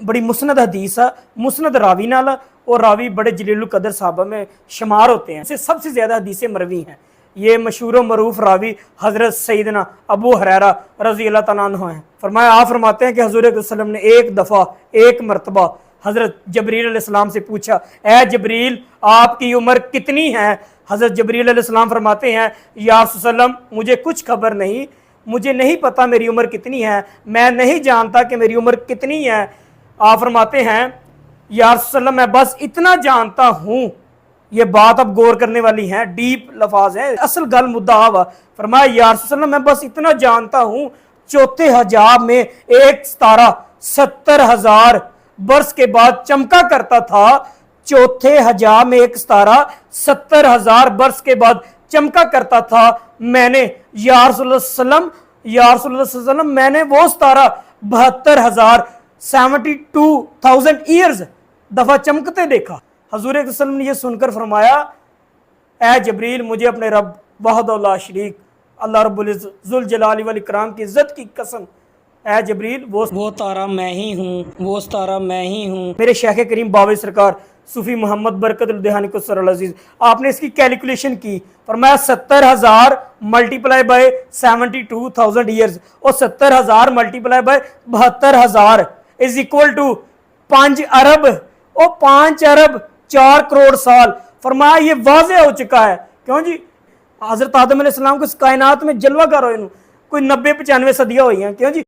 बड़ी मुस्नद हदीस है, मुस्नद रावी नाल, और रावी बड़े जलीलुल कदर साहबा में शुमार होते हैं। इससे सबसे ज़्यादा हदीसें मरवी हैं। ये मशहूर मरूफ रावी हज़रत सैयदना अबू हुरैरा रज़ी अल्लाह तआला अन्हु हैं। फरमाया, आप फरमाते हैं कि हुज़ूर वसल्लम ने एक दफ़ा एक मरतबा हज़रत जबरील अलैहिस्सलाम से पूछा, ए जबरील आपकी उम्र कितनी है? हज़रत जबरील अलैहिस्सलाम फरमाते हैं, या रसूल अल्लाह मुझे कुछ खबर नहीं, मुझे नहीं पता मेरी उम्र कितनी है, मैं नहीं जानता कि मेरी उम्र कितनी है। आप फरमाते हैं, या रसूल अल्लाह मैं बस इतना जानता हूँ। ये बात अब गौर करने वाली है, डीप लफाज है, असल गल मुद्दा हुआ। फरमाया, या रसूल अल्लाह मैं बस इतना जानता हूँ, चौथे हजाब में एक सितारा 70,000 बरस के बाद चमका करता था। चौथे हजाब में एक सितारा 70,000 बरस के बाद चमका करता था। मैंने या रसूल सल्लम मैंने वो सितारा 72,000 72,000 ईयर्स दफा चमकते देखा। हजूर वसल्लम ने यह सुनकर फरमाया, ए जबरील मुझे अपने रब वहदहु ला शरीक अल्लाह रब्बुल ज़ुल जलाली वल इकराम की इज्जत की कसम, ए जबरील वो तारा मैं ही हूँ, वो तारा मैं ही हूँ। मेरे शेख करीम बाबे सरकार सूफी मोहम्मद बरकत देहानी को सरल अजीज, आपने इसकी कैलकुलेशन की। फरमाया 70,000 मल्टीप्लाई बाय 72,000 ईयर्स, और 70,000 multiply by 72,000 is equal to 5 अरब, और 5 अरब 4 करोड़ साल। फरमाया ये वाज़ेह हो चुका है। क्यों जी? हज़रत आदम अलैहिस्सलाम को इस कायनात में जलवा कर कोई 90-95 सदियां हुई हैं। क्यों जी?